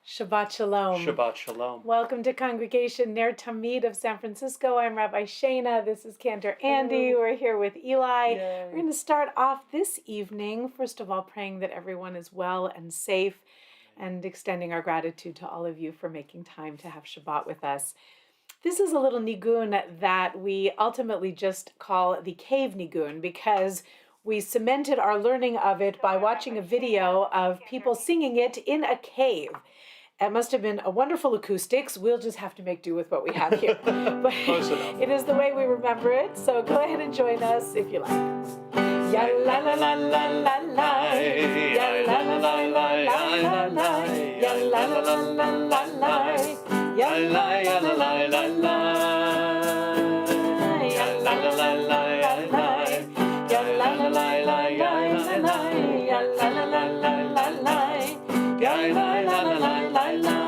Shabbat Shalom. Shabbat Shalom. Welcome to Congregation NER TAMID of San Francisco. I'm Rabbi Shana. This is Cantor Andy. Hello. We're here with Eli. Yay. We're going to start off this evening, first of all, praying that everyone is well and safe and extending our gratitude to all of you for making time to have Shabbat with us. This is a little nigun that we ultimately just call the cave nigun because we cemented our learning of it by watching a video of people singing it in a cave. It must have been a wonderful acoustics. We'll just have to make do with what we have here. But Close enough. It is the way we remember it, so go ahead and join us if you like. Ya la la la la la la, ya la la la la la la, ya la la la la la la, ya la la la la la la, ya la la la la la la, ya la la la la la la, ya la la la la la la, ya la la la la la.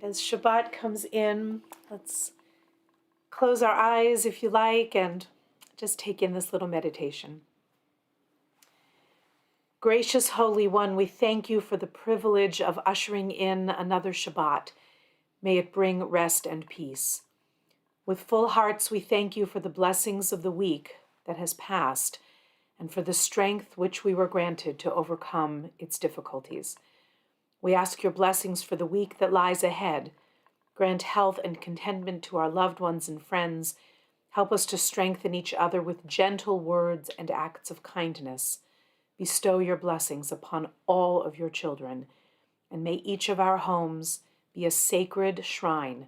As Shabbat comes in, let's close our eyes if you like and just take in this little meditation. Gracious Holy One, we thank you for the privilege of ushering in another Shabbat. May it bring rest and peace. With full hearts, we thank you for the blessings of the week that has passed and for the strength which we were granted to overcome its difficulties. We ask your blessings for the week that lies ahead. Grant health and contentment to our loved ones and friends. Help us to strengthen each other with gentle words and acts of kindness. Bestow your blessings upon all of your children, and may each of our homes be a sacred shrine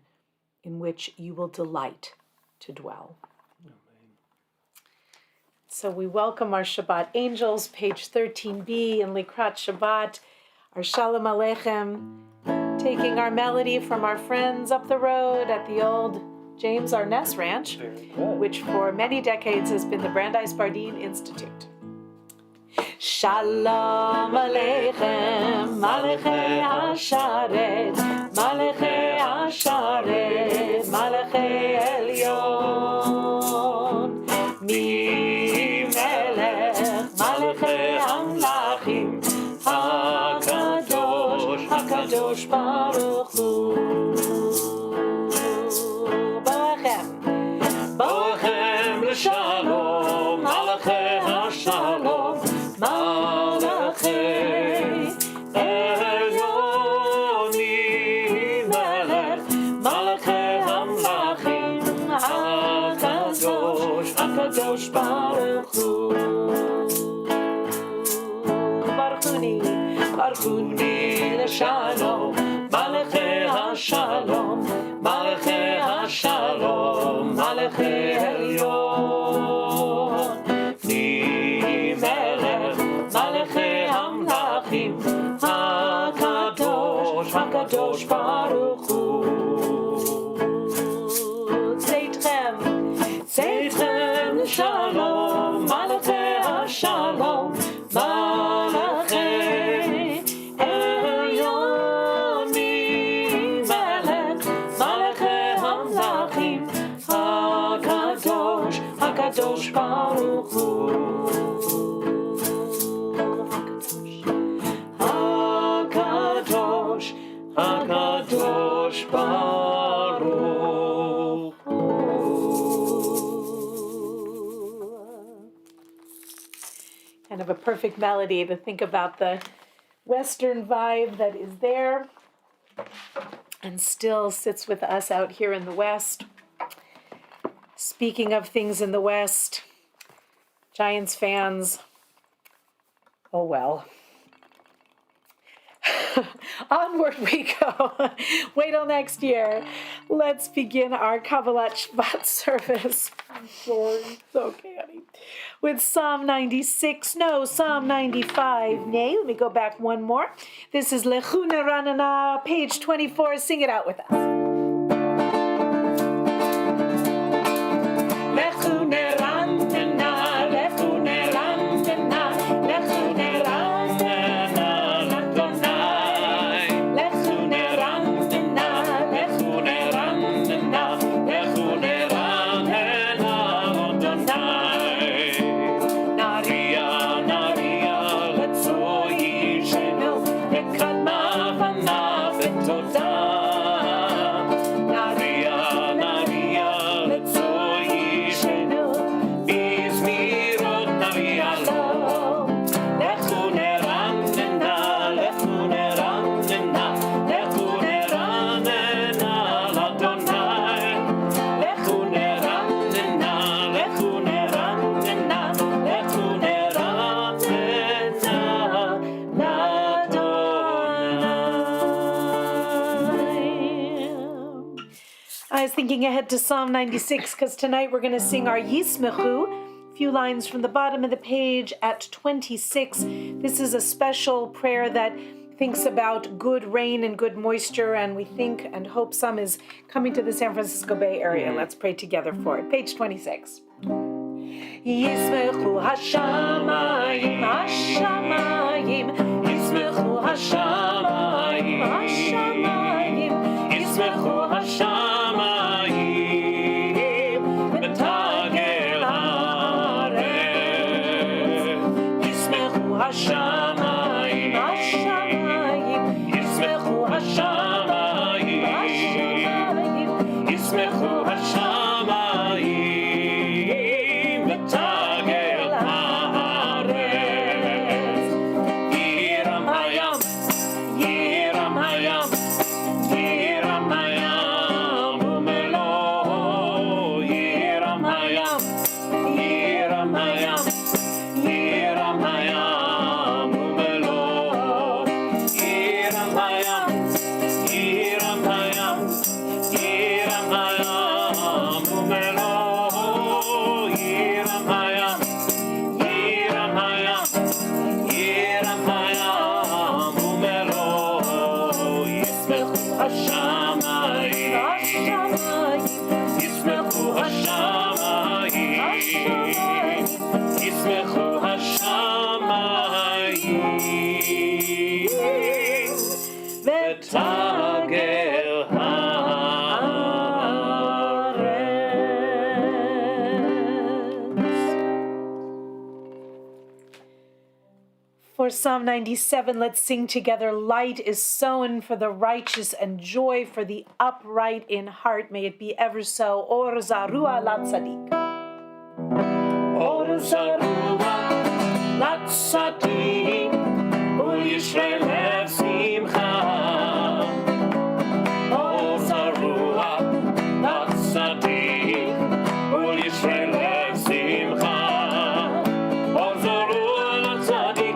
in which you will delight to dwell. Amen. So we welcome our Shabbat angels, page 13b in Likrat Shabbat. Our Shalom Aleichem, taking our melody from our friends up the road at the old James Arness Ranch, which for many decades has been the Brandeis Bardeen Institute. Shalom Aleichem, Malachei Hasharet, Malachei Hasharet, Malachei Elyon, Mi Melech, Malachei Amlachim, HaKadosh Baruch Hu. Ba'achem l'shalom, Malachei HaShalom, Malachei Elyon, Melech, Malachei Hamlachim, HaKadosh Baruch Hu. Baruchuni l'shalom, Malachei HaShalom, Malachei HaShalom, Malachei Elyon, Melech, Malachei Hamlachim, HaKadosh Baruch Hu. Tzeitrem l'shalom, Malachei HaShalom, Malachei Elyon, Melech, Malachei Hamlachim, HaKadosh Baruch Hu. HaKadosh Baruch Hu. Kind of a perfect melody to think about the Western vibe that is there and still sits with us out here in the West. Speaking of things in the West, Giants fans, oh well. Onward we go. Wait till next year. Let's begin our Kabbalat Shabbat service. I'm sorry. It's okay, honey. With Psalm 96. No, Psalm 95. Nay, let me go back one more. This is Lechu Neranana, page 24. Sing it out with us. Lechu Neranana, Lechu Neranana, Lechu Neranana. Thinking ahead to Psalm 96, because tonight we're going to sing our Yismechu, a few lines from the bottom of the page at 26. This is a special prayer that thinks about good rain and good moisture, and we think and hope some is coming to the San Francisco Bay Area. Let's pray together for it. Page 26. Yismechu hashamayim, hashamayim, Yismechu hashamayim, hashamayim, Yismechu hashamayim. Hashamayim, Hashamayim, Yismechu Hashamayim, Hashamayim, Yismechu Hashamayim, V'tagel haaretz. Yiram hayam, Yiram hayam, Yiram hayam, umelo. Yiram hayam, Yiram hayam, Yiram hayam. For Psalm 97, let's sing together. Light is sown for the righteous and joy for the upright in heart. May it be ever so. Or zarua lat tzadik. Or zarua lat tzadik. Ul yishrei lev simcha. Or zarua lat tzadik. Ul yishrei lev simcha. Or zarua lat tzadik.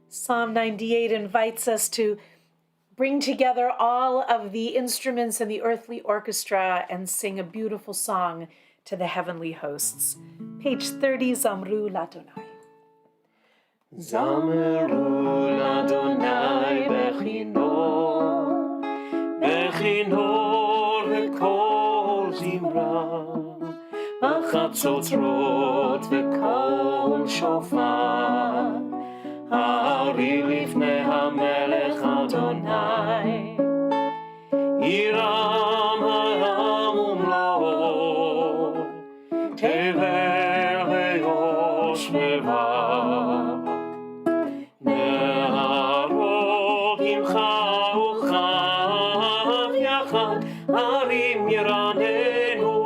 Psalm 98 invites us to bring together all of the instruments in the earthly orchestra and sing a beautiful song to the heavenly hosts. Page 30, Zamru Latonai. זמרו לאדוני בכינור, בכינור וכל זמרה, בחצוצרות וכל שופר, הערי לפני המלך אדוני, ירם העם ומלואו, תבל ויושביה, נהרות ימחאו כף יחד, הרים ירננו,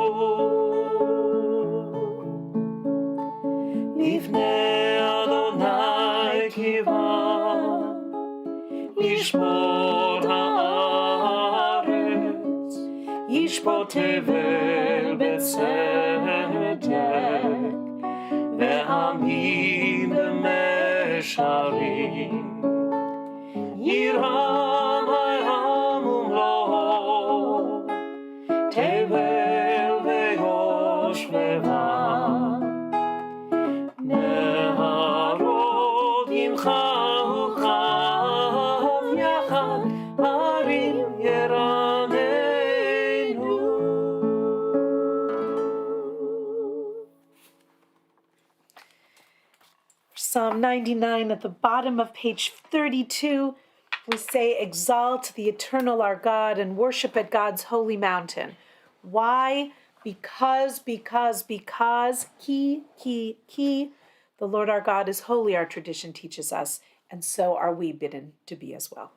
לפני אדוני קיווה, לשפוט הארץ, ישפוט תבל בצדק, ועמים במשרים, ירם העם ומלואו, תבל ויושביה, נהרות ימחאו כף יחד, הרים ירננו. Psalm 99 at the bottom of page 32, we say, exalt the eternal our God and worship at God's holy mountain. Why? Because he, the Lord our God is holy, our tradition teaches us, and so are we bidden to be as well.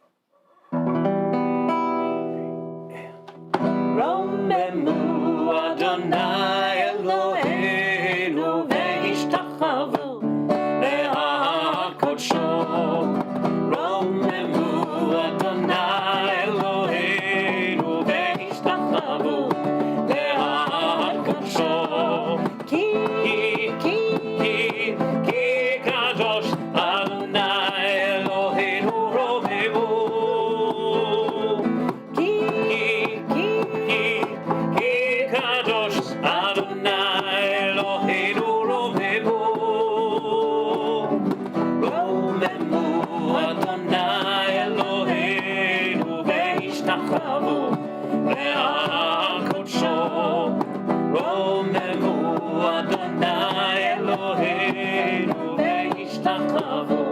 רוממו אדוני אלוהינו והשתחוו להר קודשו, רוממו אדוני אלוהינו והשתחוו להר קודשו, כי קדוש אדוני אלוהינו רוממו, כי קדוש אדוני אלוהינו רוממו, רוממו אדוני אלוהינו והשתחוו להר קודשו, רוממו אדוני אלוהינו והשתחוו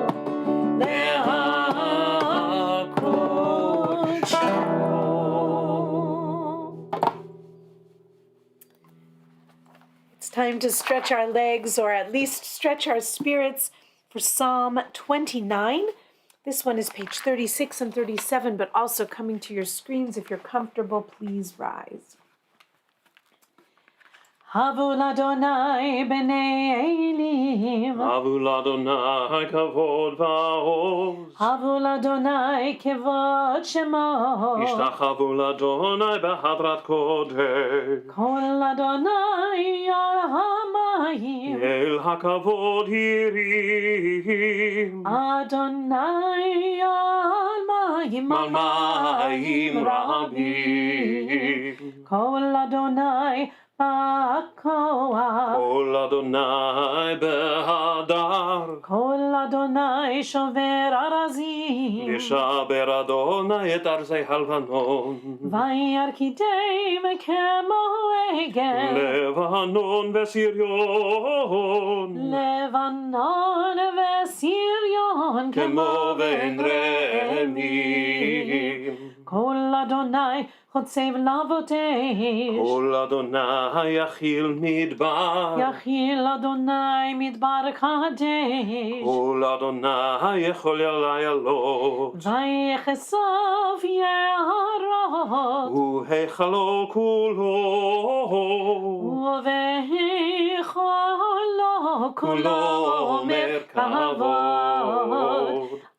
להר קודשו. It's time to stretch our legs, or at least stretch our spirits, for Psalm 29. This one is page 36 and 37, but also coming to your screens. If you're comfortable, please rise. Havu l'Adonai b'nei Elim, Havu l'Adonai kavod va'oz, Havu l'Adonai kevod shemo, Ishtachavu l'Adonai b'hadrat kodesh, Kol Adonai al hamayim, El hakavod hirim, Adonai al mayim, Al mayim rabim, Kol Adonai ba'koach, Kol Adonai behadar, Kol Adonai shover arazim, Yishaber Adonai et arzei halvanon, Vayarkidei kemo egel, Levanon v'Siryon, Levanon v'Siryon Kemo ve'en remim, Kol Adonai chotzev lavotesh, Kol Adonai yachil midbar, Yachil Adonai midbar kadesh, Kol Adonai yechol yalayalot, Vayechesov yeharot, Uheichalo kulo, Uveicholo kulo merkavod,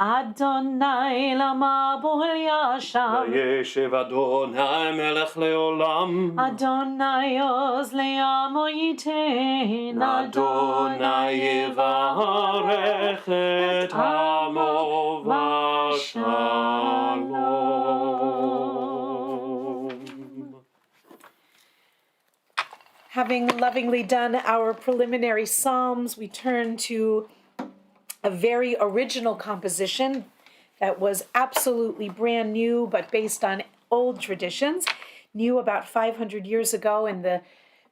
Adonai lamabul yasham, Vayeshev Adonai melech leolam, Adonai oz le'amo yitein, Adonai yevarech et amo v'shalom. Having lovingly done our preliminary psalms, we turn to a very original composition that was absolutely brand new, but based on old traditions, new about 500 years ago in the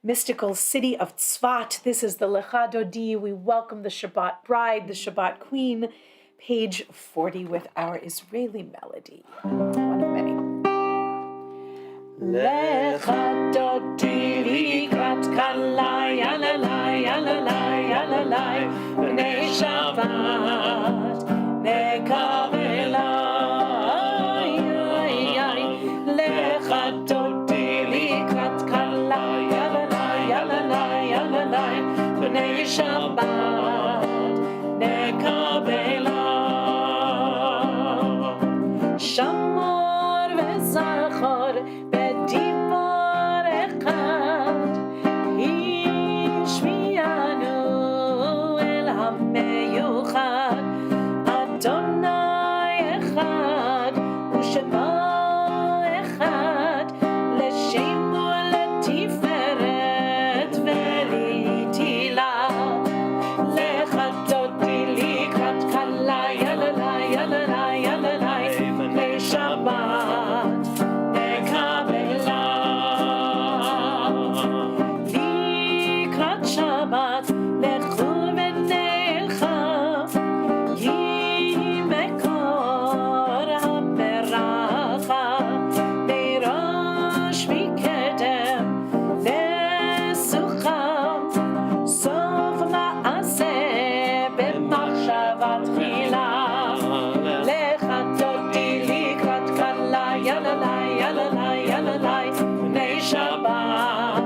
mystical city of Tzfat. This is the Lecha Dodi. We welcome the Shabbat bride, the Shabbat queen, page 40 with our Israeli melody. One of many. Lecha Dodi likrat kalai, yalalai, yalalai, yalalai, b'nei Shabbat, nekabelai, lecha Dodi likrat kalai, yalalai, yalalai, yalalai, b'nei Shabbat, nekabelai. Shamor v'zachor b'divar echad, hishmianu el hameyuchad, Adonai echad u'shema echad, l'shemu l'tiferet v'litila, lecha Dodi likrat kalai, yalalai, yalalai, yalalai, b'nei Shabbat, nekabela. Likrat Shabbat, lechu v'neilcha, yi mekor ha'beracha, meirosh mikedem lesucham, sof ma'aseh b'machshavat tchila, lecha Dodi likrat kalai, yalalai, yalalai, yalalai, b'nei Shabbat,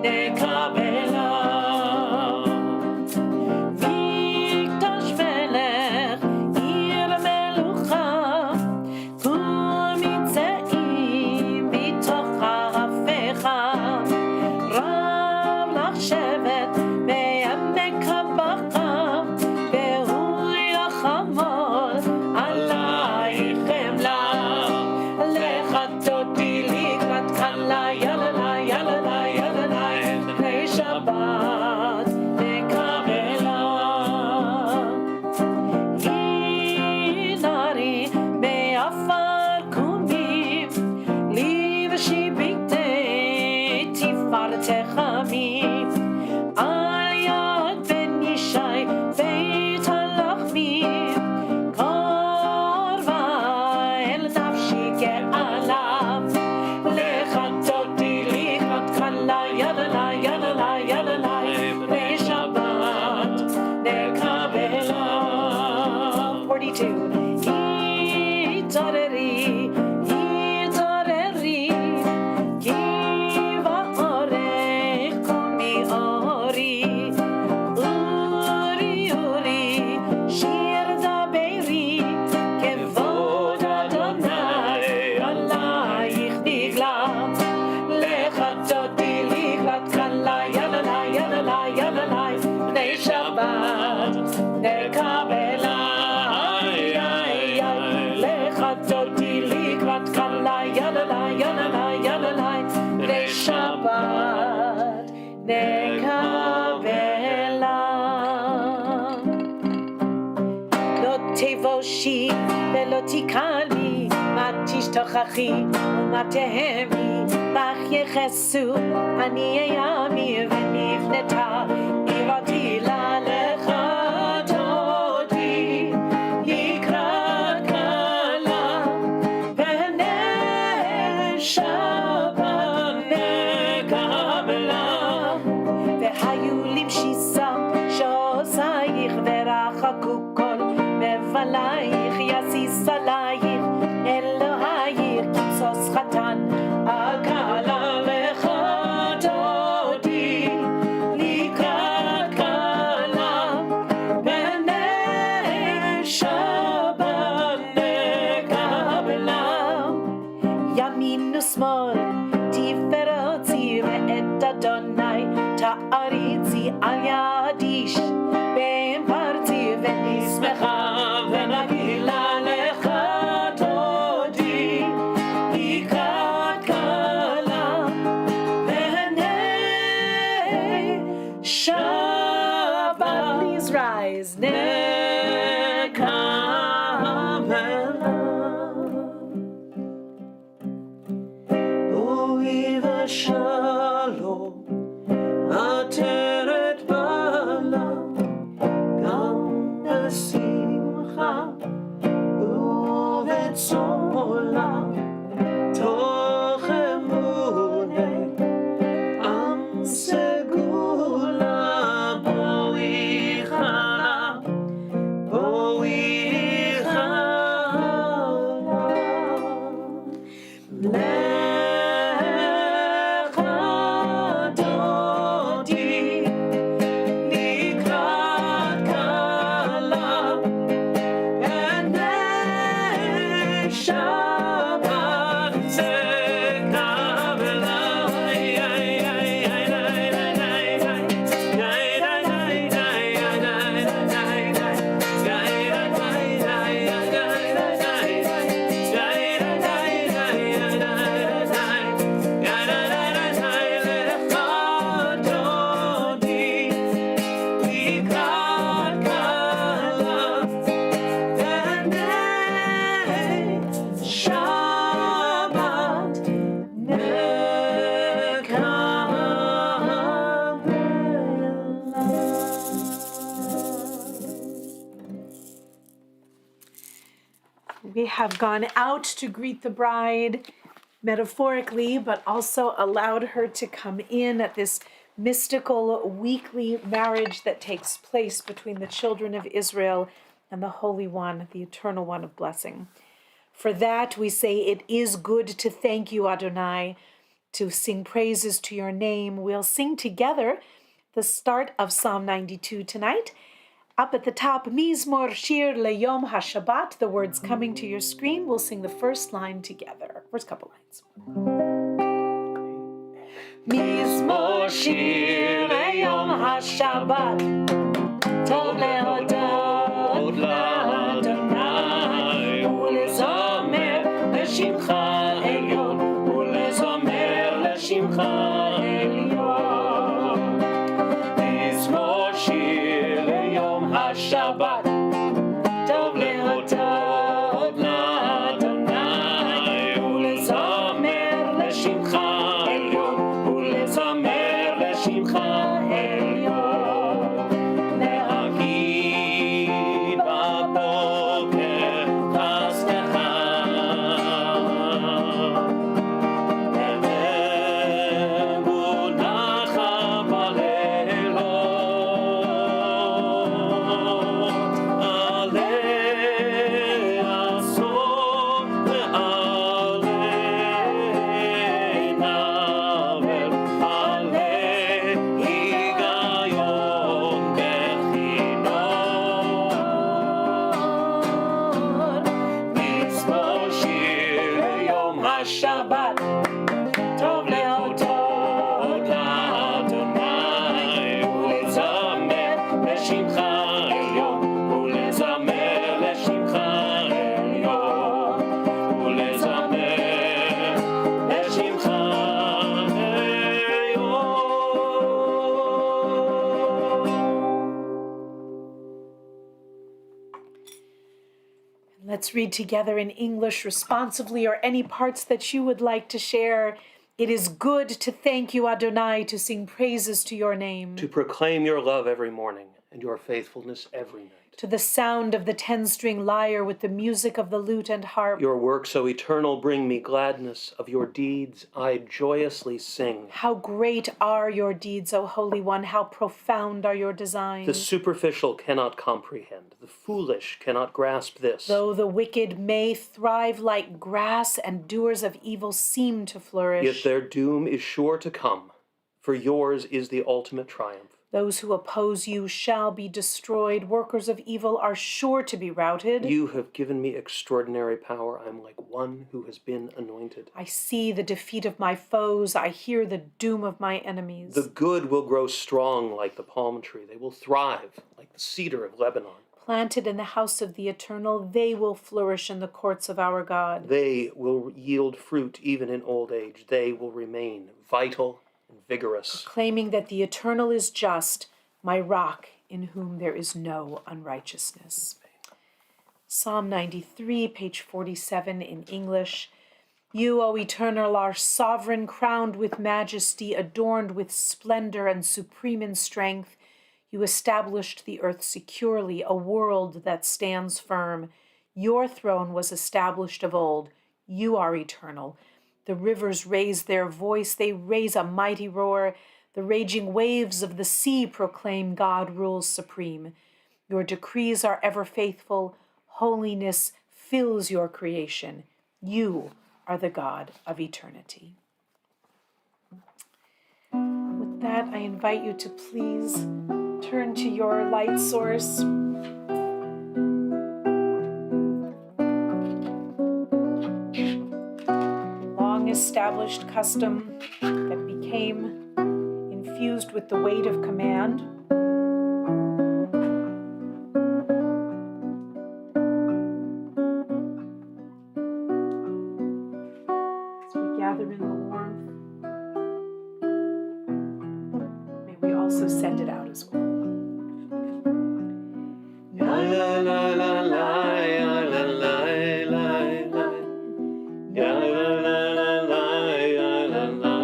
nekabela. Mikdash melech, ir melucha, u'mitzeim bitoch ha'afecha, rav lach shevet me'amek habacha, ve'hu yachamol alayich chemla, lecha Dodi likrat kalai, yalalai, yalalai, yalalai, b'nei Shabbat, nekabela. Inari me'afar kumim, livshi bigdei tifartech hamim, ayad ben Yishai beit halachmim, korva el nafshi ke'alam, lecha Dodi likrat kalai, yalalai, yalalai, yalalai, b'nei Shabbat, nekabela. 42. Yitareri, yitareri, kiva orech kumi ori, uri, uri, shir daberi, kevod Adonai alayich nigla, lecha Dodi likrat kalai, yalalai, yalalai, yalalai, b'nei Shabbat, nekabela. Lecha Dodi likrat kalai, yalalai, yalalai, yalalai, b'nei Shabbat, nekabela. Lo tevoshi ve'lo tikani, ma tishtochachi u'ma tehemi, bach yechesu ani eyami v'nivneta irati la, lecha Dodi likrat kala, b'nei Shabbat, nekabela. V'hayu limshisa shosayich v'rachaku kol mevalayich, yasis alayich Elohayich kitsos chatan akala, lecha Dodi likrat kala, b'nei Shabbat, nekabela. Yamin u'smol tiferotzi ve'et Adonai ta'aritzi al yadish, ben parti v'nismecha v'nagila, lecha Dodi likrat kala, b'nei Shabbat. Please rise. ראוי ושלום, עטרת בעלה, גם בשמחה ובצום עולם, תוך אמונה, עם סגולה, בואי חנה, בואי חנה. לך דודי לקראת כלה, הנה שבת תקבלה. We have gone out to greet the bride, metaphorically, but also allowed her to come in at this mystical weekly marriage that takes place between the children of Israel and the Holy One, the Eternal One of blessing. For that we say it is good to thank you, Adonai, to sing praises to your name. We'll sing together the start of Psalm 92 tonight. Up at the top, Mizmor Shir Leyom HaShabbat, the words coming to your screen. We'll sing the first line together. First couple lines. מזמור שיר ליום השבת, טוב להודות לאדוני, ולזמר לשמך עליון, ולזמר לשמך עליון. מזמור שיר ליום השבת, טוב להודות לאדוני, ולזמר לשמך עליון, ולזמר לשמך עליון. להגיד בבוקר חסדך, באמונתך בלילות. עלה עשור ועלה נבל, עלה היגיון בכינור. מזמור שיר ליום השבת, טוב להודות לאדוני, ולזמר לשמך עליון, ולזמר לשמך עליון, ולזמר לשמך עליון. Let's read together in English responsively, or any parts that you would like to share. It is good to thank you, Adonai, to sing praises to your name. To proclaim your love every morning and your faithfulness every night. To the sound of the 10-string lyre with the music of the lute and harp. Your works so eternal bring me gladness. Of your deeds I joyously sing. How great are your deeds, O Holy One! How profound are your designs! The superficial cannot comprehend. The foolish cannot grasp this. Though the wicked may thrive like grass and doers of evil seem to flourish, Yet their doom is sure to come, for yours is the ultimate triumph. those who oppose you shall be destroyed. Workers of evil are sure to be routed. You have given me extraordinary power. I am like one who has been anointed. I see the defeat of my foes. I hear the doom of my enemies. The good will grow strong like the palm tree. They will thrive like the cedar of Lebanon. Planted in the house of the Eternal, they will flourish in the courts of our God. They will yield fruit even in old age. They will remain vital and vigorous. Claiming that the Eternal is just, my rock in whom there is no unrighteousness. Psalm 93, page 47 in English. You, O Eternal, are sovereign, crowned with majesty, adorned with splendor and supreme in strength. You established the earth securely, a world that stands firm. Your throne was established of old. You are eternal. The rivers raise their voice. They raise a mighty roar. The raging waves of the sea proclaim God rules supreme. Your decrees are ever faithful. Holiness fills your creation. You are the God of eternity. With that, I invite you to please turn to your light source. Long-established custom that became infused with the weight of command. Gather in the warmth. May we also send it out as well. La la la la la la la la la la. La la la la la la la la la.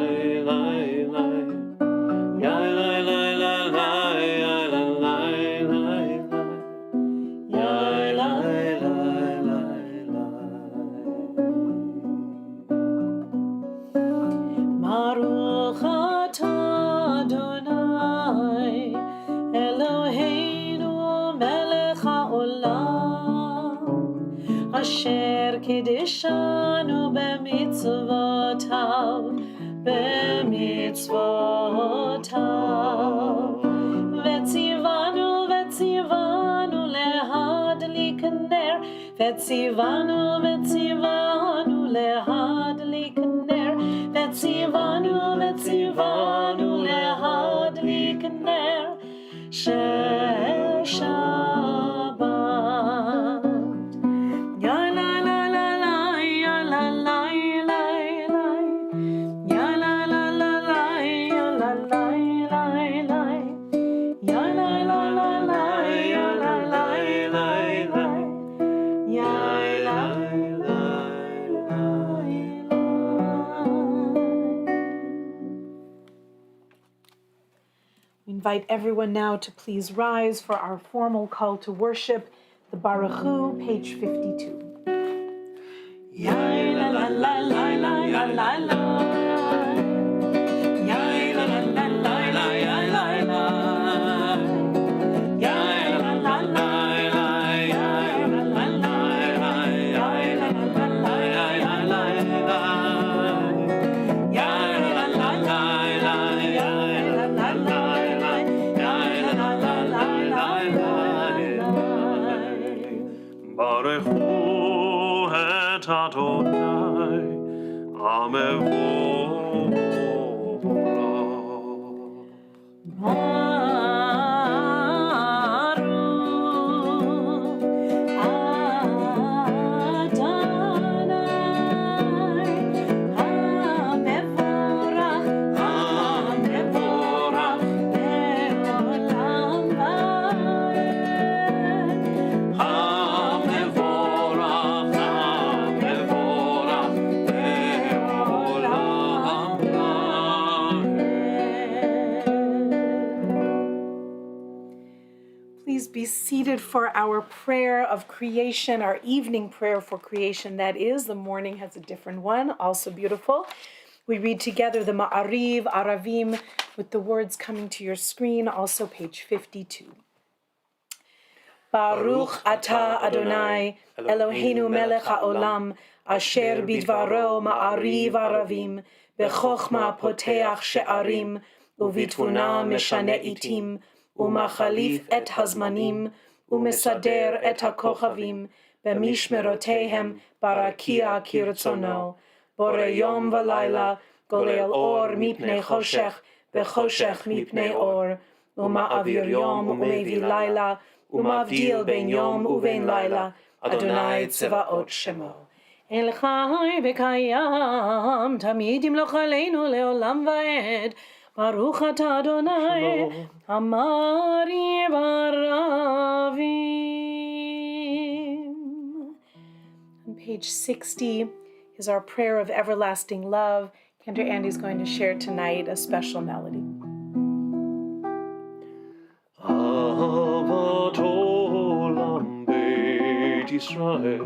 La la la la la la la la. Baruch atah Adonai Eloheinu melech haolam asher kiddushanu b'mitzvotav v'tzivanu lehadlik ner v'tzivanu lehadlik ner v'tzivanu lehadlik ner shel Shabbat. Ya la la la la, ya la la la la, ya la la la la, ya la la la la, ya la la la la, ya la la la la, ya la la la. We invite everyone now to please rise for our formal call to worship, the Baruch Hu, page 52. Ya la la la la la la la la. Ya la la la la la la la la. Ya la la la la ya la la la la ya la la la la ya la la. Ya la la la la ya la la la la ya la la la la la. Baruch Hu et Adonai, Amevorach. Please be seated for our prayer of creation, our evening prayer for creation. That is, the morning has a different one, also beautiful. We read together the Ma'ariv, Aravim, with the words coming to your screen, also page 52. Baruch atah Adonai, Eloheinu melech haolam, asher bidvaro Ma'ariv Aravim, bechokma poteach she'arim, uvitvuna meshane itim, ומחליף את הזמנים, ומסדר את הכוכבים, במשמרותיהם ברקיע כרצונו. בורא יום ולילה, גולל אור מפני חושך, וחושך מפני אור, ומעביר יום ומביא לילה, ומבדיל בין יום ובין לילה, אדוני צבאות שמו. אל חי וקיים, תמיד ימלוך עלינו לעולם ועד, Baruch atah Adonai, Amari Baravim. On page 60 is our prayer of everlasting love. Cantor Andy's going to share tonight a special melody. אהבת עולם בית ישראל,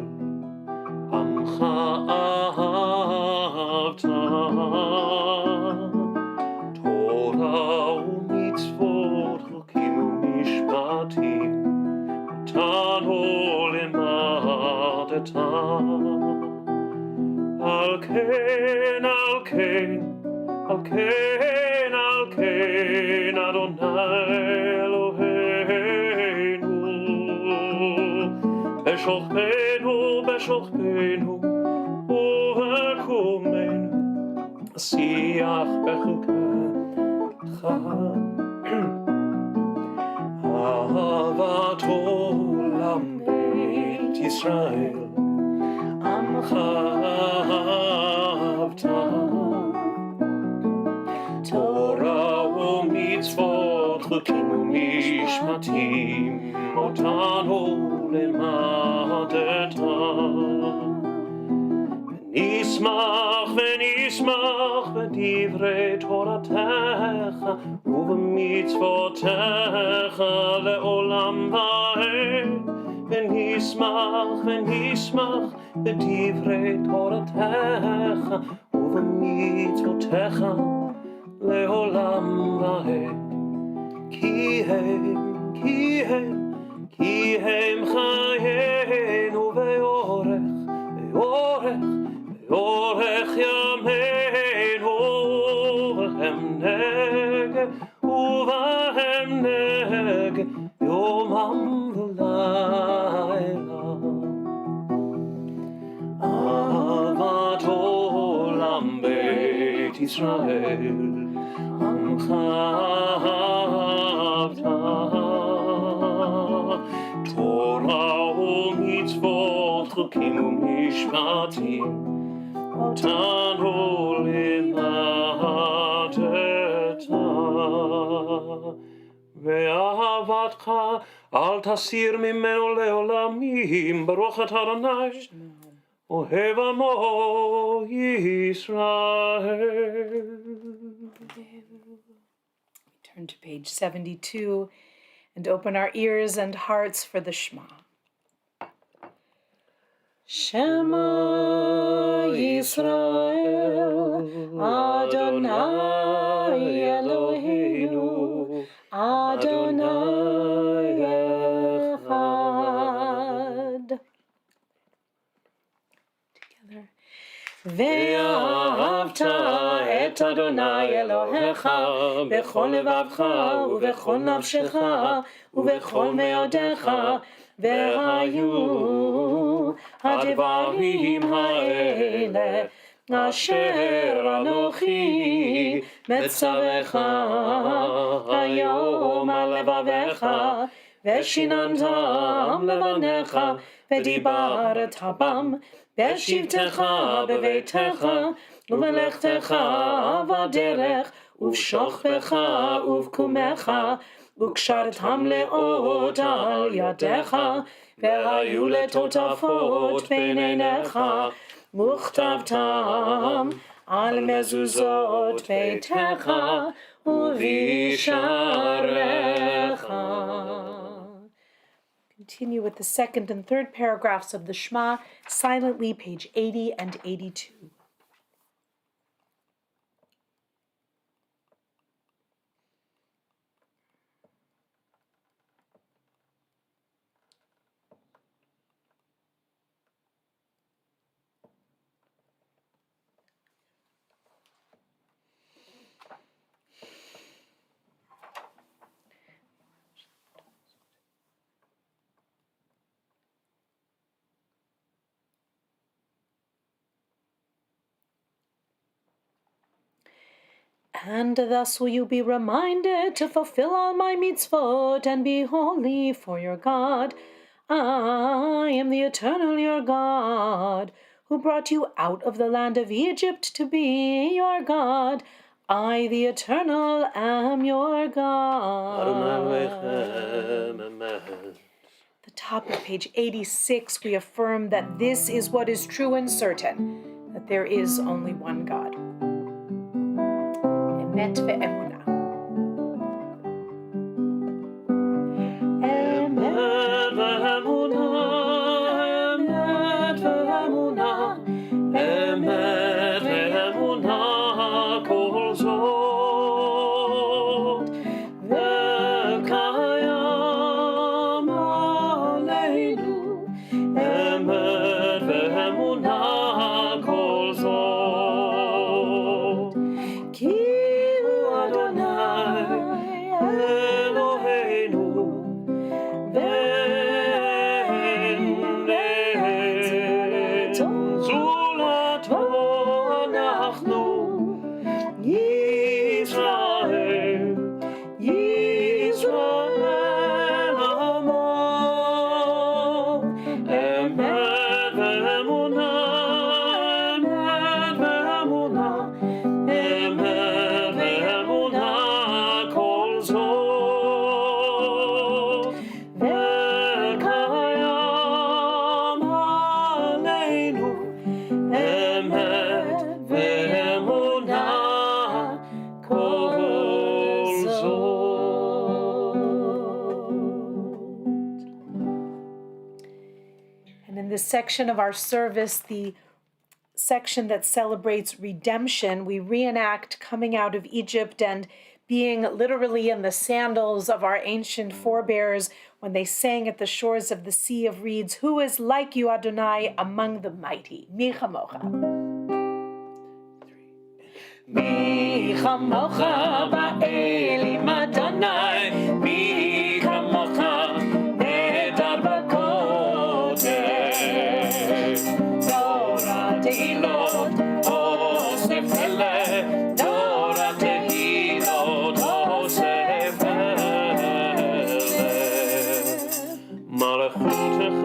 עמך אהבת, תורה ומצוות, חוקים ומשפטים, אותנו לימדת. על כן, על כן, על כן, על כן, אדוני אלוהינו, בשוכבנו, בשוכבנו, ובקומנו, שיח בחוקתך. אהבת עולם בית ישראל, עמך אהבת, תורה ומצוות, חוקים ומשפטים, אותנו לימדת. ונשמח ונשמח בדברי תורתך ובמצוותיך לעולם ועד. ונשמח ונשמח בדברי תורתך ובמצוותיך לעולם ועד. כי הם חיינו ואורך ימינו, ובהם נגע יומם ולילה. אהבת עולם בית ישראל, עמך אהבת, תורה ומצוות, חוקים ומשפטים, אותנו לימדת. ואהבתך אל תסיר ממנו לעולמים, ברוך אתה אדוני אוהב עמו ישראל. Turn to page 72 and open our ears and hearts for the Shema. Shema Yisrael, Adonai Eloheinu, Adonai Echad. Together. ואהבת את אדוני אלוהיך בכל לבבך ובכל נפשך ובכל מאודיך, והיו הדברים האלה אשר אנוכי מצווך היום על לבביך, ושיננתם לבניך ודיברת בם בשבתך בביתך ובלכתך בדרך ובשוכבך ובקומך, וקשרתם לאות על ידיך, והיו לטוטפות בין עיניך, וכתבתם על מזוזות ביתך ובשעריך. Continue with the second and third paragraphs of the Shema, silently, page 80 and 82. And thus will you be reminded to fulfill all my mitzvot and be holy for your God. I am the eternal your God, who brought you out of the land of Egypt to be your God. I, the eternal, am your God. The top of page 86, we affirm that this is what is true and certain, that there is only one God. Emet ve'emunah. Emet ve'emunah, emet ve'emunah, emet ve'emunah kol zot, ve'kayam aleinu, emet ve'emunah kol zot. Ki hu Adonai Eloheinu, ve'en zulato anachnu, Yisrael, Yisrael amo. Emet ve'emunah, emet ve'emunah, emet ve'emunah kol zot, ve'kayam aleinu, emet ve'emunah kol zot. And in this section of our service, the section that celebrates redemption, we reenact coming out of Egypt and being literally in the sandals of our ancient forebears when they sang at the shores of the Sea of Reeds, "Who is like you, Adonai, among the mighty?" Mi chamocha. Mi chamocha ba'elim Adonai, mi chamocha nedar b'kodesh. Torah tehilot, osef eleh, Torah tehilot, osef eleh. מלכותך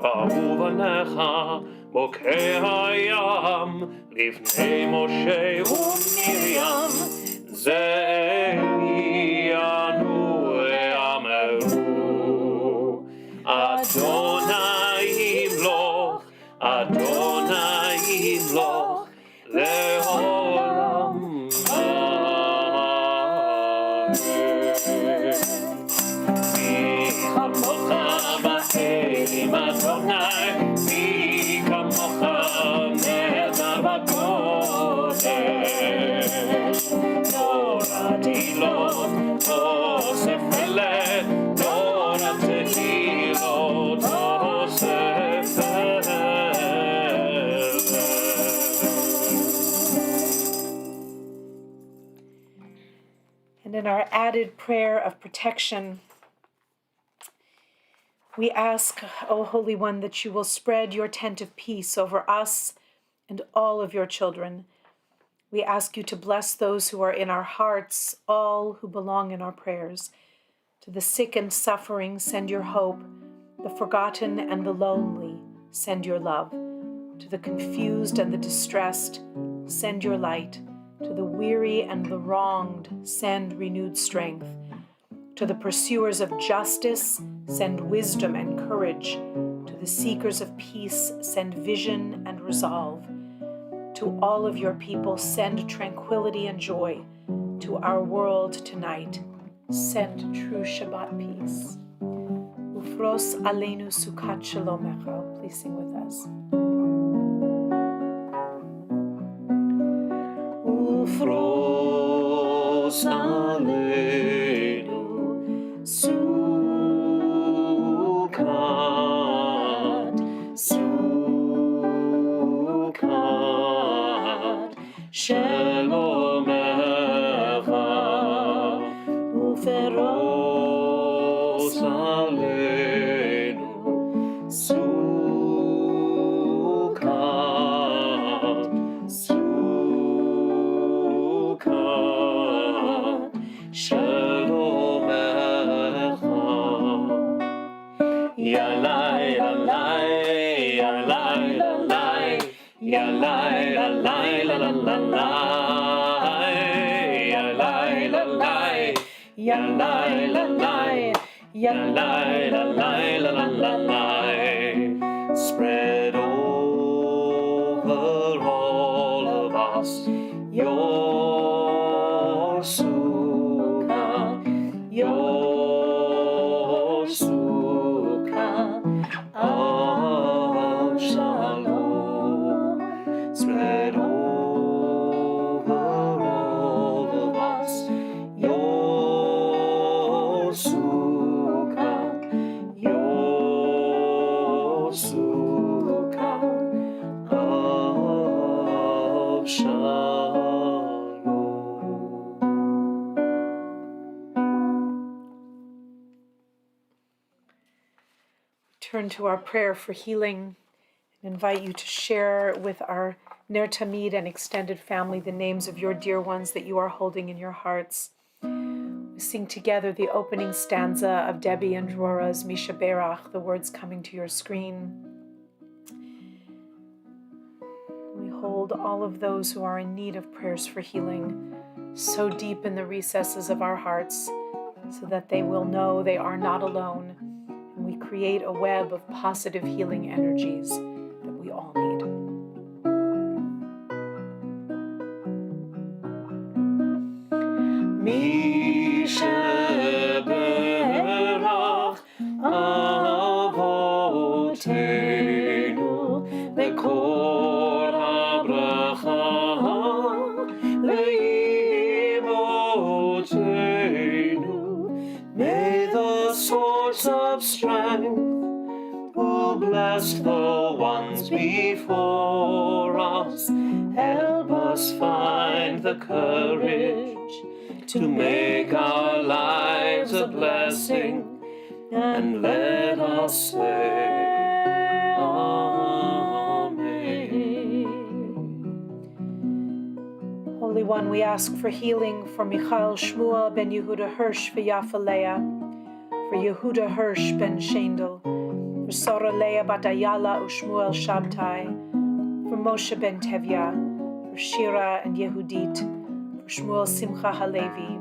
ראו בניך, בוקעי הים, לפני משה ומרים, זה עניינו ואמרו, אדוני ימלוך, אדוני ימלוך, לעולם מי כמוך באלים אדוני, מי כמוך נעזר בקודש. תורה תהילות, אוסף מלך, תורה תהילות, אוסף And in our added prayer of protection, we ask, O Holy One, that you will spread your tent of peace over us and all of your children. We ask you to bless those who are in our hearts, all who belong in our prayers. To the sick and suffering, send your hope. The forgotten and the lonely, send your love. To the confused and the distressed, send your light. To the weary and the wronged, send renewed strength. To the pursuers of justice, send wisdom and courage. To the seekers of peace, send vision and resolve. To all of your people, send tranquility and joy. To our world tonight, send true Shabbat peace. Ufros aleinu sukat shalomecha. Please sing with us. Ufros aleinu sukat, sukat shalomecha, uferos aleinu sukat, sukat shalomecha. Yalai, yalai, yalai, yalai, yalai, yalai, yalai, yalai, yalai, yalai, yalai, yalai, yalai. Spread over us your sukkah, your sukkah of shalom. Spread over all of us your sukkah, your sukkah of shalom. Turn to our prayer for healing and invite you to share with our NER TAMID and extended family the names of your dear ones that you are holding in your hearts. We sing together the opening stanza of Debbie and Rora's Misha Berach, the words coming to your screen. We hold all of those who are in need of prayers for healing so deep in the recesses of our hearts so that they will know they are not alone, and we create a web of positive healing energies that we all need. Misha Berach Avotenu Lekor HaBracha Leimotenu. May the source of strength who blessed the ones before us help us find the courage to make our lives a blessing, and let us say Amen. Holy One, we ask for healing for Michael Shmuel ben Yehuda Hirsch for Yafa Leah, for Yehuda Hirsch ben Shendel, for Sora Leah bat Ayala Ushmuel Shabtai, for Moshe ben Tevya, for Shira and Yehudit, for Shmuel Simcha Halevi,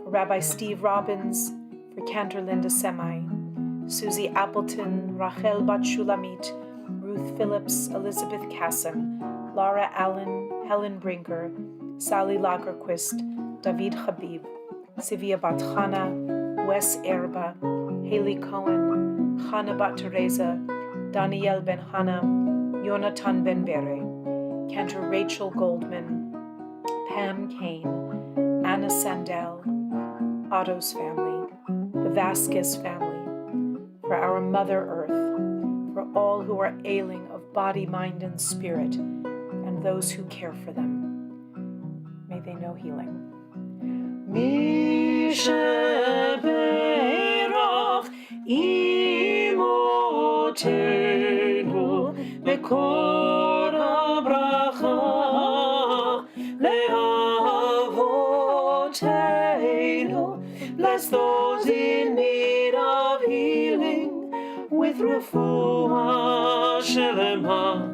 for Rabbi Steve Robbins, for Cantor Linda Semai, Susie Appleton, Rachel bat Shulamit, Ruth Phillips, Elizabeth Casson, Laura Allen, Helen Brinker, Sally Lagerquist, David Habib, Sivia bat Chana, Wes Erba, Haley Cohen, Chana bat Teresa, Daniel ben Hannah, Jonathan ben Bere, Cantor Rachel Goldman, Pam Kane, Anna Sandell, Otto's family, the Vasquez family, for our Mother Earth, for all who are ailing of body, mind, and spirit, and those who care for them. May they know healing. Misha Berach Imotenu Lekor HaBracha Leavotenu. Bless those in need of healing with refuah shelema,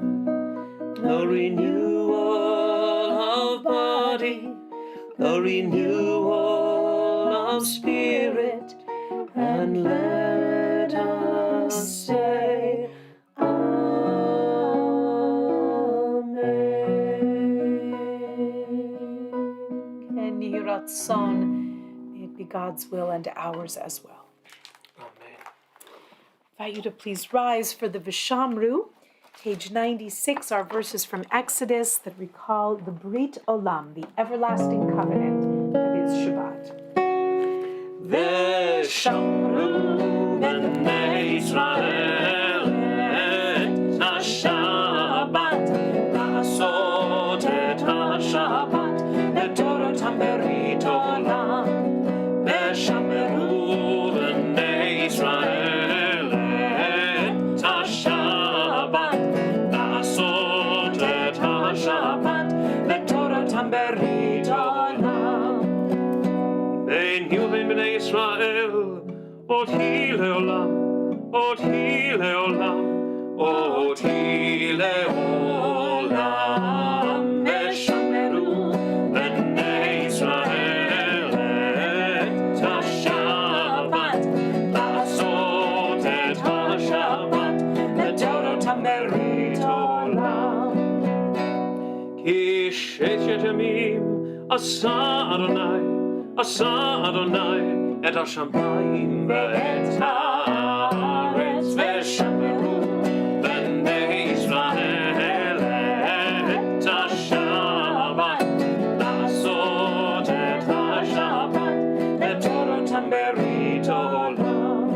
the renewal of body, the renewal of spirit, and let us say Amen. And Yehi Ratzon, may it be God's will and ours as well. Amen. I invite you to please rise for the Vishamru. Page 96 are verses from Exodus that recall the Brit Olam, the everlasting covenant that is Shabbat. Veshamru b'nei Israel et ha-Shabbat, la'asot et ha-Shabbat, le'toratam berit olam. Veshamru b'nei Israel et ha-Shabbat, la'asot et ha-Shabbat, le'toratam berit olam. Ein Yuven b'nei Israel, ot hi leolam, ot hi leolam, ot hi leolam. Veshamru b'nei Israel et ha-Shabbat, la'asot et ha-Shabbat, le'toratam berit olam. Ki עשה אדוני את השמיים ואת הארץ ושמרו בני ישראל את השבת לעשות את השבת לתורתם ברית עולם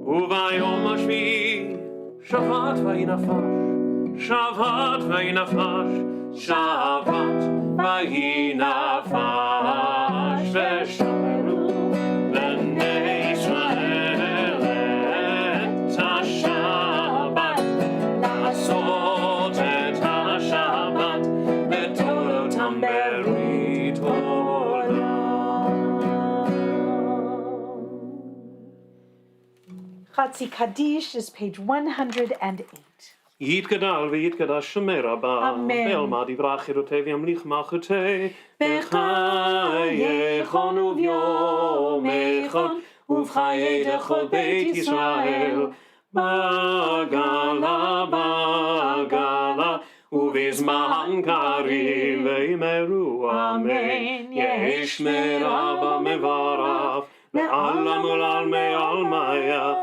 וביום השביעי שבת ויהי נפש שבת ויהי נפש ושמרו בני ישראל את השבת לעשות את השבת לתורתם ברית עולם. Chatzi Kaddish is page 108. יתגדל ויתקדש שמי רבה, ואלמד דברי חירותי וימליך מלכותי, בחייכון וביומכון, ובחיי לכל בית ישראל, בגלה, ובזמן קריב ויאמרו אמן, יש מרבה מברך, לעלם ולעלמי עלמיה,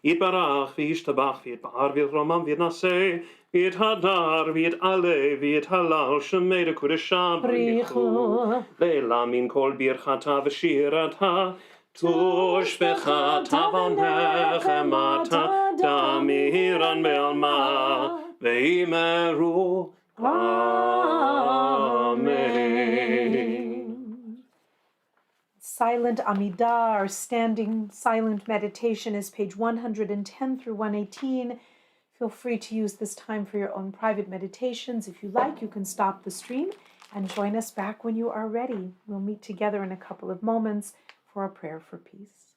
יתברך וישתבח ויתפאר ויתרומם ויתנשא ויתהדר ויתעלה ויתהלל שמי לקודשה בריחו לעילם מן כל ברכתה ושירתה תושבחה ונחמתה תמירן בעלמה ויאמרו אמן. Silent Amidah, or standing silent meditation, is page 110 through 118. Feel free to use this time for your own private meditations. If you like, you can stop the stream and join us back when you are ready. We'll meet together in a couple of moments for a prayer for peace.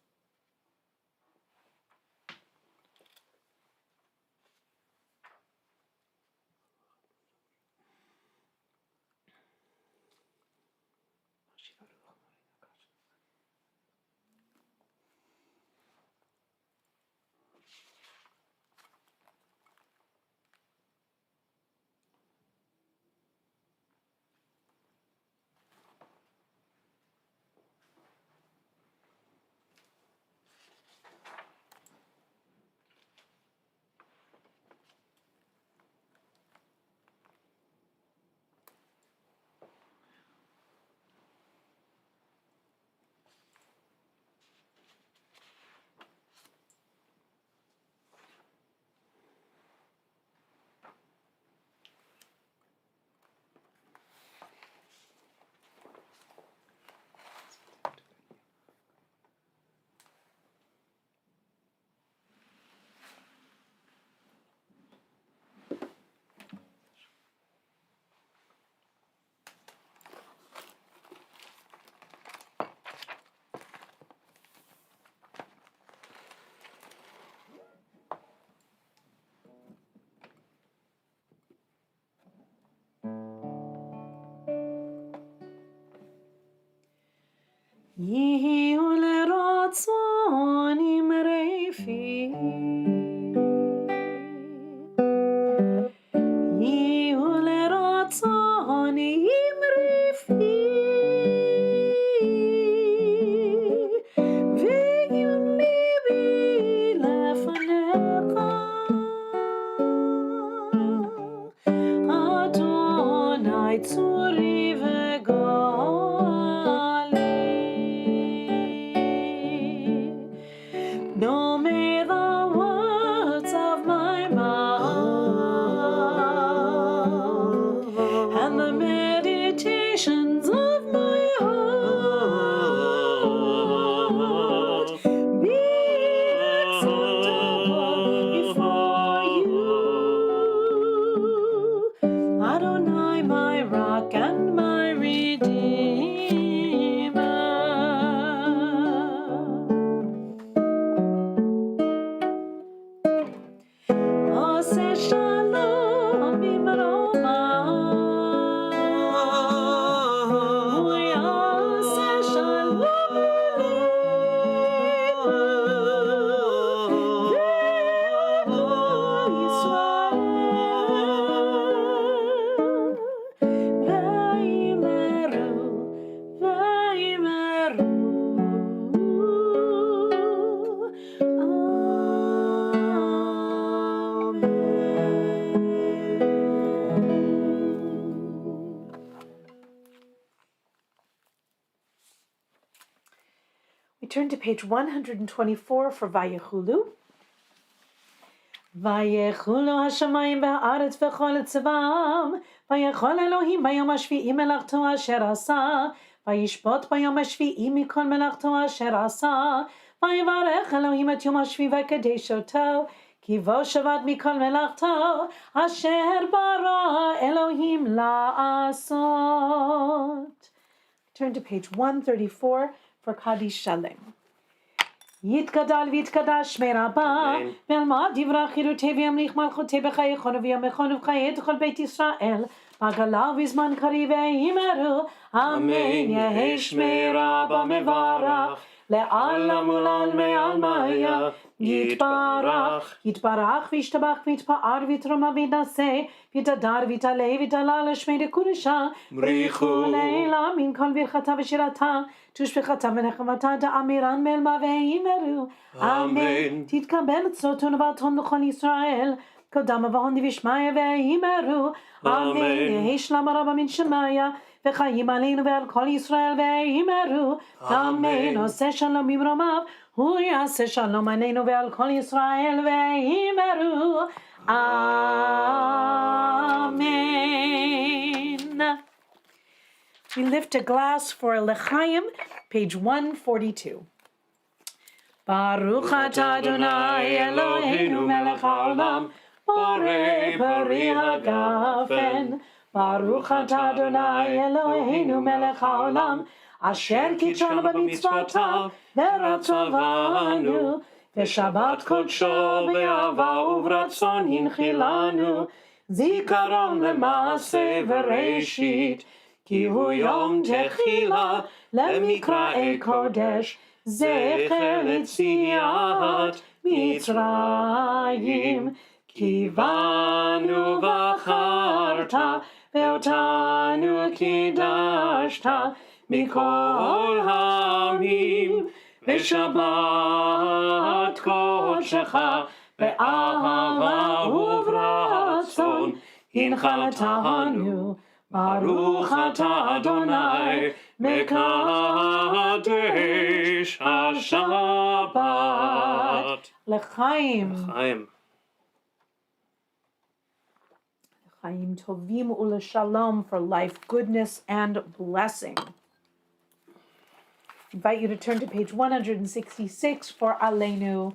Yihi ulerotzon imrefi Yihi ulerotzon imrefi Ve'yun libi lefanecha Adonai tzuri No may the words of my mouth and the meditations of my heart be acceptable before you, Adonai, my rock and my redeemer. We turn to page 124 for Vayechulu. ויחולו השמיים והארץ וכל צבאם, ויכל אלוהים ביום השביעי מלאכתו אשר עשה, וישפוט ביום השביעי מכל מלאכתו אשר עשה, ויברך אלוהים את יום השביעי ויקדש אותו, כי בו שבת מכל מלאכתו אשר ברא אלוהים לעשות. Turn to page 134 for Kaddish Shalem. יתגדל ויתקדש שמי רבה, ואלמד דברי חירותי וימליך מלכותי בחייכון וימיכון ובחיי כל בית ישראל, בגלה ובזמן קריב ויאמרו, אמן יהי שמי רבה מברך, לעלם ולעלמי עלמיה, יתברך וישתבח ויתפאר ויתרומם ויתנשא, ויתהדר ויתעלה ויתעלה לשמי לקודשה, בריחו לעילה מן כל ברכתה ושירתה, תושבחתה ונחמתה דאמירן מאלמה ויאמרו, אמן. תתקבל צאתון ובעתון לכל ישראל, קודם ובהון דבשמיא ויאמרו, אמן. יהי שלום רבה מן שמיא, וחיים עלינו ועל כל ישראל ויאמרו, אמן. עושה שלום ממרומיו, הוא יעשה שלום עלינו ועל כל ישראל ויאמרו, amen. We lift a glass for L'chaim, page 142. Baruch atah Adonai Eloheinu melech haolam, borei peri hagafen. Baruch atah Adonai Eloheinu melech haolam, asher kitshanu b'mitzvotav v'ratzovanu, v'shabbat kodsho be'ahava u'v'ratzon hinchilanu, zikaron le'maaseh v'reishit, כי הוא יום תחילה למקראי קודש, זכר ליציאת מצרים. כי בנו בחרת ואותנו קידשת מכל העמים, ושבת קודשך באהבה וברצון הנחלתנו. Baruch atah Adonai mekadesh ha-Shabbat. L'chaim. L'chaim. L'chaim tovim u'l'shalom, for life, goodness, and blessing. I invite you to turn to page 166 for Aleinu.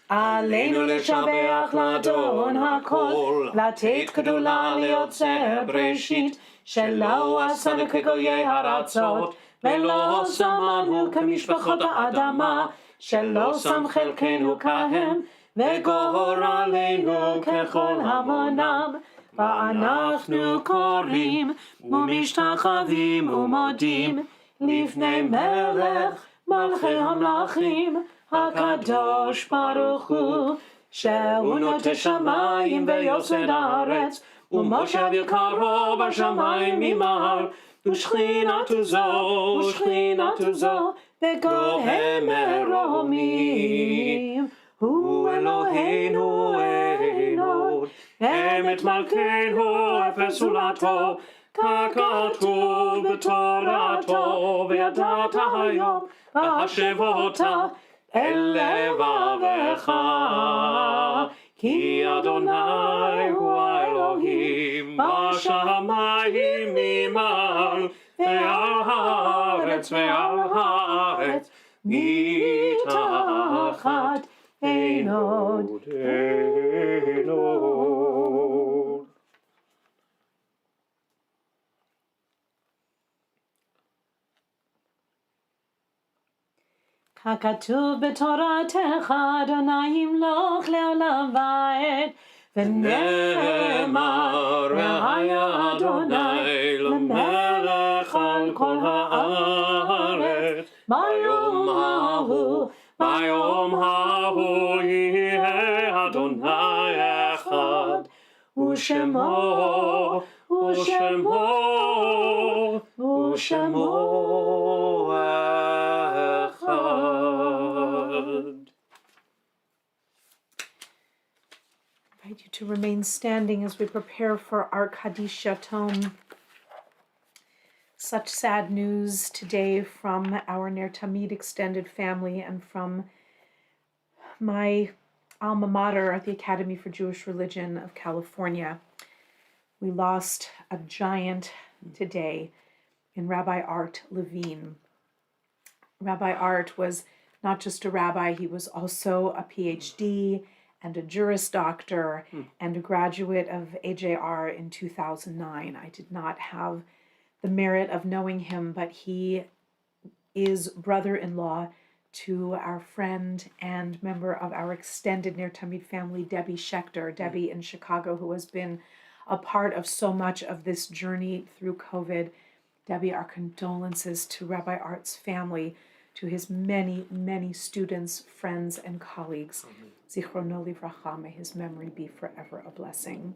עלינו לשבח לאדון הכל, לתת גדולה ליוצר בראשית, שלא עשנו כגויי הארצות, ולא שמנו כמשפחות האדמה, שלא שם חלקנו כהם, וגורלנו ככל המונם. ואנחנו קוראים ומשתחווים ומודים לפני מלך מלכי המלכים, הקדוש ברוך הוא, שהוא נוטה שמיים ויוסד הארץ, ומושב יקרו בשמיים ממעל, ושכינתו זו בגוהי מרומים. הוא אלוהינו אלוהינו, אמת מלכנו אפס זולתו, ככתוב בתורתו, וידעת היום והשבותה אל לבבך, כי אדוני הוא האלוהים בשמיים ממעל, ועל הארץ מתחת אין עוד אין עוד. ככתוב בתורתך, אדוני ימלוך לעולם ועד, ונאמר, והיה אדוני למלך על כל הארץ. ביום ההוא יהיה אדוני אחד, ושמו I invite you to remain standing as we prepare for our Kaddish Yatom Such sad news today from our NER TAMID extended family and from my alma mater at the Academy for Jewish Religion of California. We lost a giant today in Rabbi Art Levine. Rabbi Art was not just a rabbi, he was also a PhD and a Juris Doctor and a graduate of AJR in 2009. I did not have the merit of knowing him, but he is brother-in-law to our friend and member of our extended NER TAMID family, Debbie Schechter, Debbie in Chicago, who has been a part of so much of this journey through COVID. Debbie, our condolences to Rabbi Art's family, to his many, many students, friends, and colleagues. Zichrono livracha, may his memory be forever a blessing.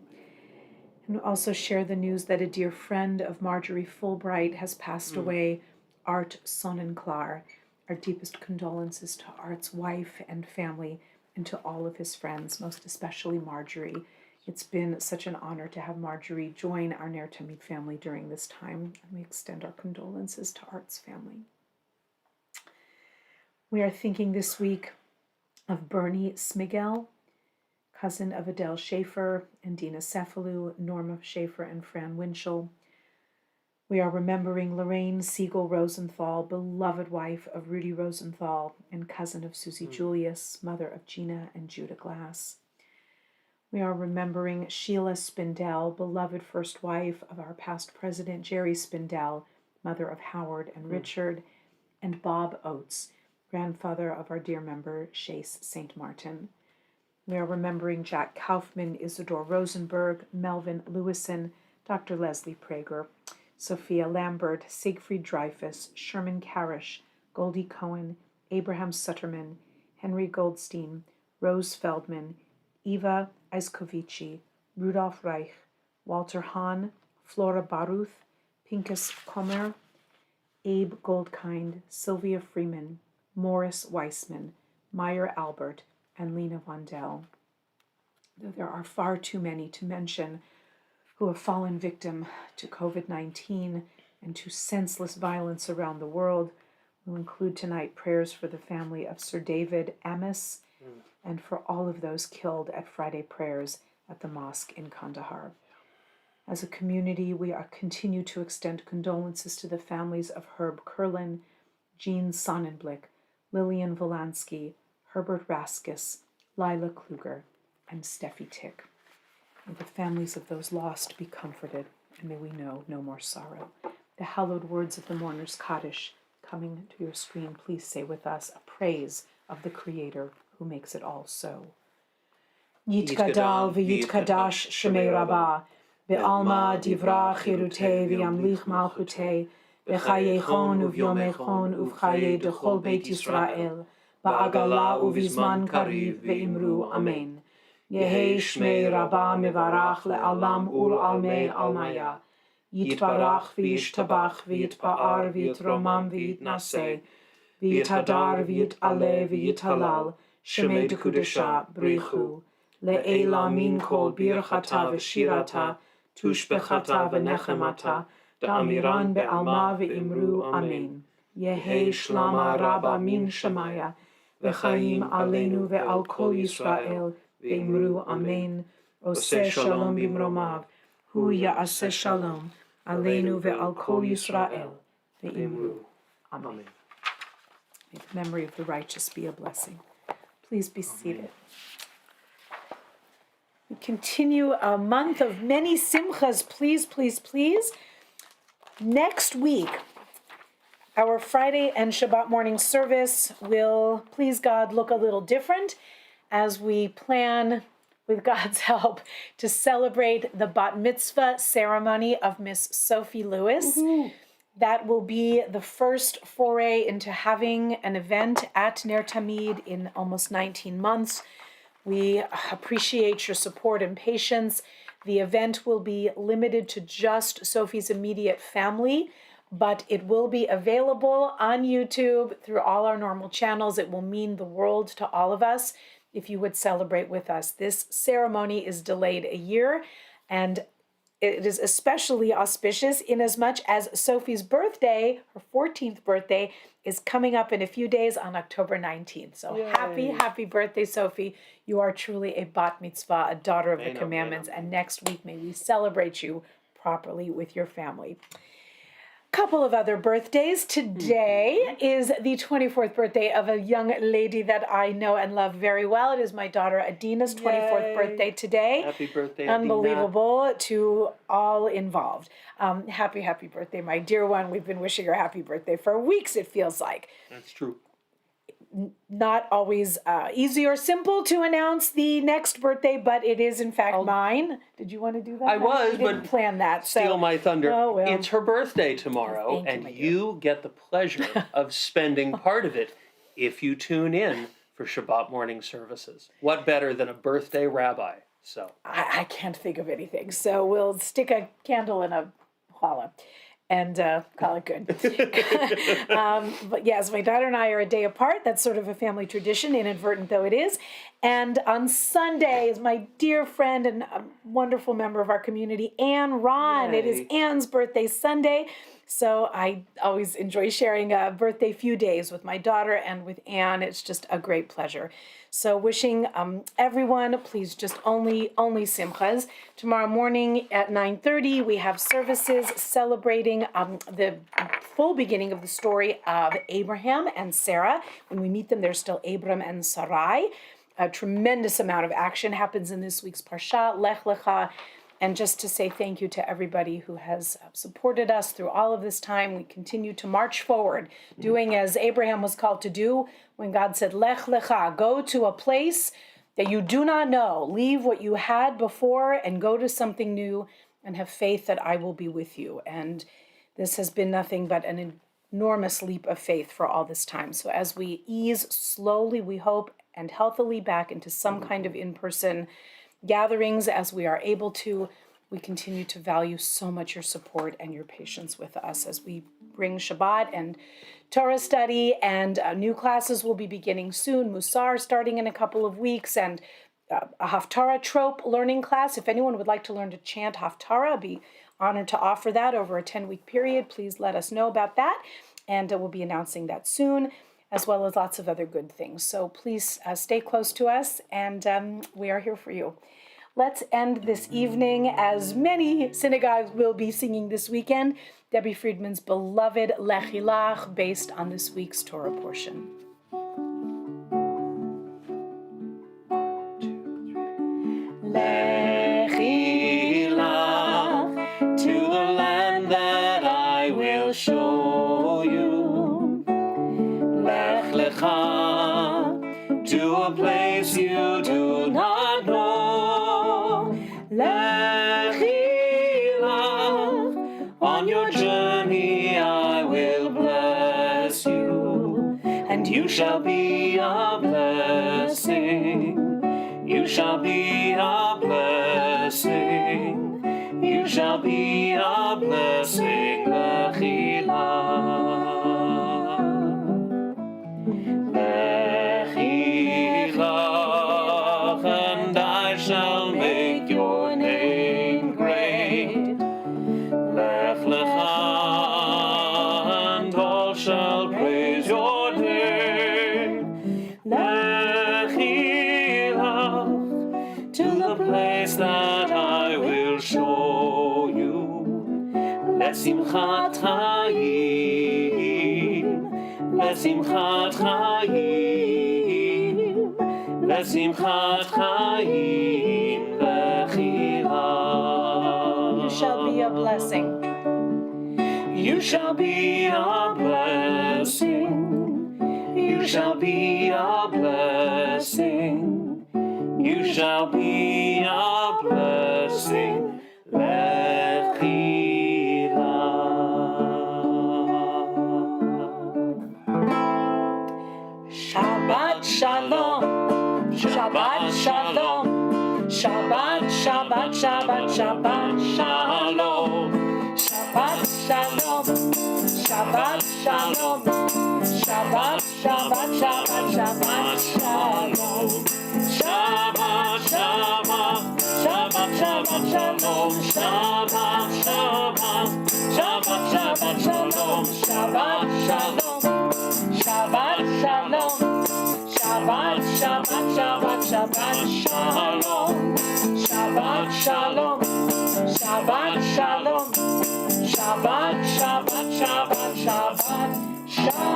And also share the news that a dear friend of Marjorie Fulbright has passed away, Art Sonnenklar. Our deepest condolences to Art's wife and family and to all of his friends, most especially Marjorie. It's been such an honor to have Marjorie join our NER TAMID family during this time, and we extend our condolences to Art's family. We are thinking this week of Bernie Smigel, cousin of Adele Schaefer and Dina Cephalou, Norma Schaefer and Fran Winchell. We are remembering Lorraine Siegel Rosenthal, beloved wife of Rudy Rosenthal and cousin of Susie Julius, mother of Gina and Judah Glass. We are remembering Sheila Spindell, beloved first wife of our past president Jerry Spindell, mother of Howard and Richard, and Bob Oates, grandfather of our dear member Chase St. Martin. We are remembering Jack Kaufman, Isidore Rosenberg, Melvin Lewison, Dr. Leslie Prager, Sophia Lambert, Siegfried Dreyfus, Sherman Karish, Goldie Cohen, Abraham Sutterman, Henry Goldstein, Rose Feldman, Eva Eiskovici, Rudolf Reich, Walter Hahn, Flora Baruth, Pinkas Kommer, Abe Goldkind, Sylvia Freeman, Morris Weissman, Meyer Albert, and Lena Vondell. Though there are far too many to mention who have fallen victim to COVID-19 and to senseless violence around the world, we'll include tonight prayers for the family of Sir David Amis and for all of those killed at Friday prayers at the mosque in Kandahar. As a community, we continue to extend condolences to the families of Herb Kurlan, Jean Sonnenblick, Lillian Volansky, Herbert Raskus, Lila Kluger, and Steffi Tick. May the families of those lost be comforted, and may we know no more sorrow. The hallowed words of the mourner's Kaddish coming to your screen, please say with us a praise of the Creator who makes it all so. Yitgadal v'yitkadash shemei Rabbah, be'alma divrach yerutei v'yamlich malchutei, b'chayechon uvyomechon uvchaye dechol beit Yisrael, ba'agala uvizman kariv ve'imru amen. Yehei shmei Rabbah mevarach le'alam ul almei almaya, yitbarach v'yishtabach v'yitpa'ar v'yitromam v'yitnaseh, v'yithadar v'yit'aleh v'yithalal, shemei dekudesha brichu, le'ela min kol birchata v'shirata, tushbechata v'nechemata, da'amiran be'alma v'imru amen. Yehei shlama Rabbah min shemaya, v'chaim aleinu ve'al kol Yisrael, ve'imru amen. Oseh shalom bimromav, hu ya'aseh shalom, aleinu ve'al kol Yisrael, ve'imru amen. May the memory of the righteous be a blessing. Please be seated. We continue a month of many simchas. Please, please, please. Next week, our Friday and Shabbat morning service will, please God, look a little different as we plan, with God's help, to celebrate the bat mitzvah ceremony of Miss Sophie Lewis. That will be the first foray into having an event at NER TAMID in almost 19 months. We appreciate your support and patience. The event will be limited to just Sophie's immediate family, but it will be available on YouTube through all our normal channels. It will mean the world to all of us if you would celebrate with us. This ceremony is delayed a year, and it is especially auspicious inasmuch as Sophie's birthday, her 14th birthday, is coming up in a few days on October 19th. So happy birthday, Sophie. You are truly a bat mitzvah, a daughter of the commandments. And next week, may we celebrate you properly with your family. Couple of other birthdays. Today is the 24th birthday of a young lady that I know and love very well. It is my daughter Adina's 24th birthday today. Happy birthday, Unbelievable to all involved. Happy birthday, my dear one. We've been wishing her happy birthday for weeks, it feels like. That's true. Not always easy or simple to announce the next birthday, but it is in fact mine. Did you want to do that? I was, you didn't but plan that. Steal my thunder. Oh, well. It's her birthday tomorrow, Thank you, and you get the pleasure of spending part of it if you tune in for Shabbat morning services. What better than a birthday rabbi? So I can't think of anything, so we'll stick a candle in a challah and call it good. But yes, my daughter and I are a day apart. That's sort of a family tradition, inadvertent though it is. And on Sunday is my dear friend and a wonderful member of our community, Ann Ron. Yay. It is Ann's birthday Sunday. So I always enjoy sharing a birthday few days with my daughter and with Ann. It's just a great pleasure. So wishing everyone, please just only simchas. Tomorrow morning at 9:30, we have services celebrating the full beginning of the story of Abraham and Sarah. When we meet them, they're still Abram and Sarai. A tremendous amount of action happens in this week's Parsha, Lech Lecha. And just to say thank you to everybody who has supported us through all of this time. We continue to march forward, doing as Abraham was called to do when God said, Lech Lecha, go to a place that you do not know. Leave what you had before and go to something new and have faith that I will be with you. And this has been nothing but an enormous leap of faith for all this time. So as we ease slowly, we hope, and healthily back into some kind of in-person gatherings as we are able to, we continue to value so much your support and your patience with us as we bring Shabbat and Torah study, and new classes will be beginning soon. Musar starting in a couple of weeks, and a Haftarah trope learning class. If anyone would like to learn to chant Haftarah, I'd be honored to offer that over a 10-week period. Please let us know about that, and we'll be announcing that soon, as well as lots of other good things. So please stay close to us, and we are here for you. Let's end this evening, as many synagogues will be singing this weekend, Debbie Friedman's beloved Lech Ilach, based on this week's Torah portion. Lech Ilach, to the land that I will show you. Lech Lecha, to a place you do not know. Lech Ilach, on your journey I will bless you, and you shall be a blessing. You shall be a blessing. You shall be a blessing. Lech Ilach. Lech Ilach, and I shall make your name great. Lech Lecha, and all shall praise your name. Lech Ilach, to the place that I will show you. Lesimchat Chaim, Lesimchat Chaim, Lesimchat Chaim, Lech Ilach. You shall be a blessing. You shall be a blessing. You shall be a blessing. You shall be a blessing. Lech Ilach. Shabbat Shalom. Shabbat Shalom. Shabbat, Shabbat, Shabbat, Shabbat Shalom. Shabbat Shalom. Shabbat Shalom. Shabbat, Shabbat, Shabbat, Shabbat Shalom. Shabbat, Shabbat, Shabbat, Shabbat Shalom. Shabbat Shabbat shalom, Shabbat shalom, Shabbat shalom, Shabbat, Shabbat, Shabbat, Shabbat shalom.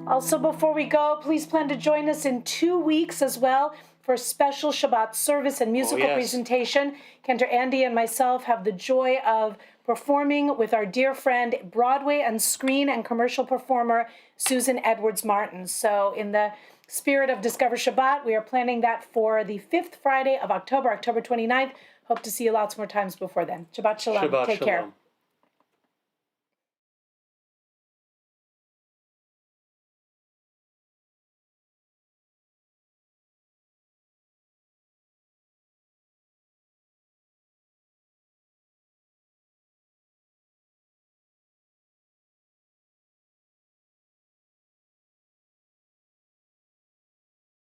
Also, before we go, please plan to join us in 2 weeks as well for a special Shabbat service and musical presentation. Cantor Andy and myself have the joy of performing with our dear friend, Broadway and screen and commercial performer, Susan Edwards-Martin. So in the spirit of Discover Shabbat, we are planning that for the 5th Friday of October, October 29th. Hope to see you lots more times before then. Shabbat shalom. Shabbat Take shalom. care.